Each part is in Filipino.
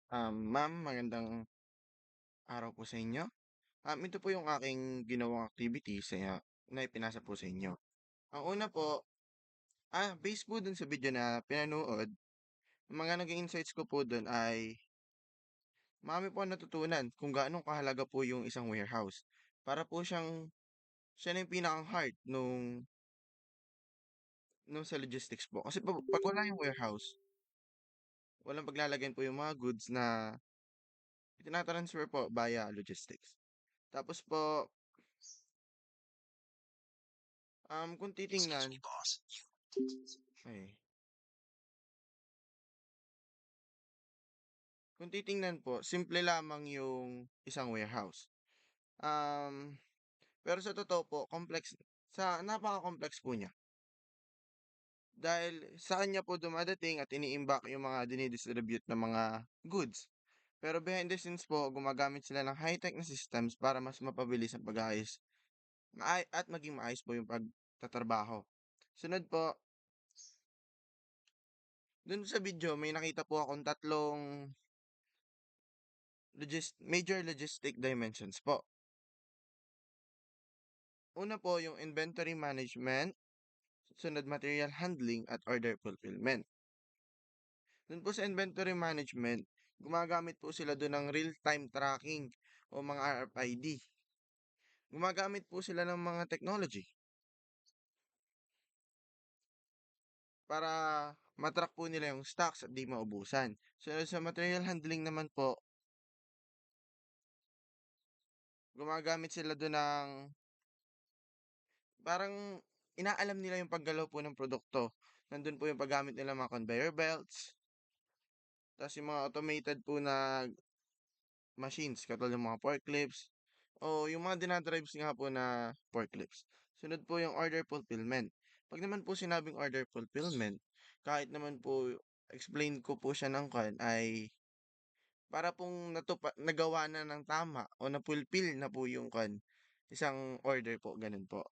Ma'am, magandang araw po sa inyo. Ito po yung aking ginawang activity na ipinasa po sa inyo. Ang una po, based po dun sa video na pinanood, ang mga naging insights ko po dun ay marami po akong natutunan kung gaano kahalaga po yung isang warehouse. Para po siya na yung pinakang heart nung sa logistics po. Kasi po, pag wala yung warehouse, walang paglalagyan po yung mga goods na itinatransfer po via logistics. Tapos po, kung Excuse titingnan, me, boss. ay, kung titingnan po, simple lamang yung isang warehouse. Um, pero sa totoo po, napaka-complex po niya. Dahil sa kanya po dumadating at iniimbak yung mga dinidistribute ng mga goods. Pero behind the scenes po, gumagamit sila ng high-tech na systems para mas mapabilis ang pag-aayos at maging maayos po yung pagtatrabaho. Sunod po, dun sa video, may nakita po akong tatlong major logistic dimensions po. Una po yung inventory management, sunod material handling at order fulfillment. Dun po sa inventory management, gumagamit po sila dun ng real-time tracking o mga RFID. Gumagamit po sila ng mga technology para matrack po nila yung stocks at di maubusan. Sunod sa material handling naman po, gumagamit sila dun ng parang inaalam nila yung paggalaw po ng produkto. Nandun po yung paggamit nila ng mga conveyor belts, tapos yung mga automated po na machines katulad ng mga forklifts o yung mga dinadrives nga po na forklifts. Sunod po yung order fulfillment. Pag naman po sinabing order fulfillment, kahit naman po explain ko po siya ng kan ay para pong nagawa na ng tama o na-fulfill na po yung kan isang order po, ganun po.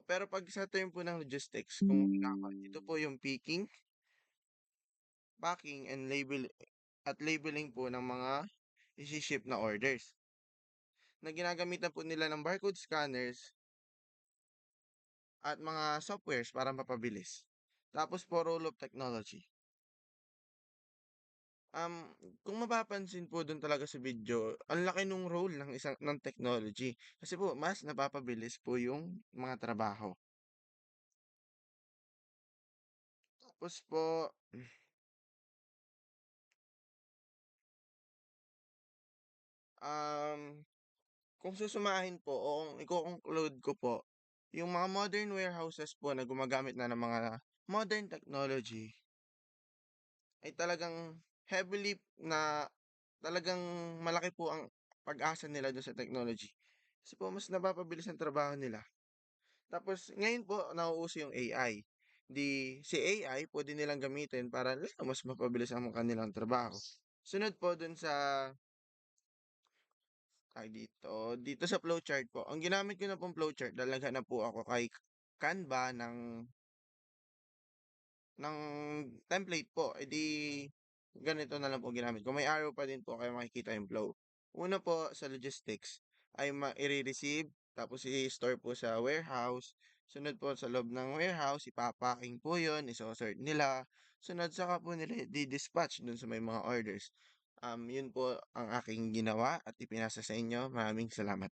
Pero pag sa term po ng logistics, ito po yung picking, packing, and labeling po ng mga isi-ship na orders na ginagamitan po nila ng barcode scanners at mga softwares para mapabilis. Tapos po roll-up technology. Um, kung mapapansin po dun talaga sa video, ang laki nung role ng technology. Kasi po mas napapabilis po yung mga trabaho. Tapos po, um, kung susumahin po o kung iko-conclude ko po, yung mga modern warehouses po na gumagamit na ng mga modern technology ay talagang heavily na talagang malaki po ang pag-asa nila dun sa technology. Kasi po mas napapabilis ang trabaho nila. Tapos ngayon po nauuso yung AI. Si AI pwede nilang gamitin para lalo mas mapabilis ang kanilang trabaho. Sunod po dun sa dito sa flowchart po. Ang ginamit ko na pong flowchart, lalagyan na po ako kay Canva ng template po. Ganito na lang po ginamit ko. May arrow pa din po kaya makikita yung flow. Una po sa logistics ay i-receive, tapos i-store po sa warehouse. Sunod po sa loob ng warehouse, ipapacking po yun, isosort nila. Sunod saka po nila di-dispatch dun sa may mga orders. Yun po ang aking ginawa at ipinasa sa inyo. Maraming salamat.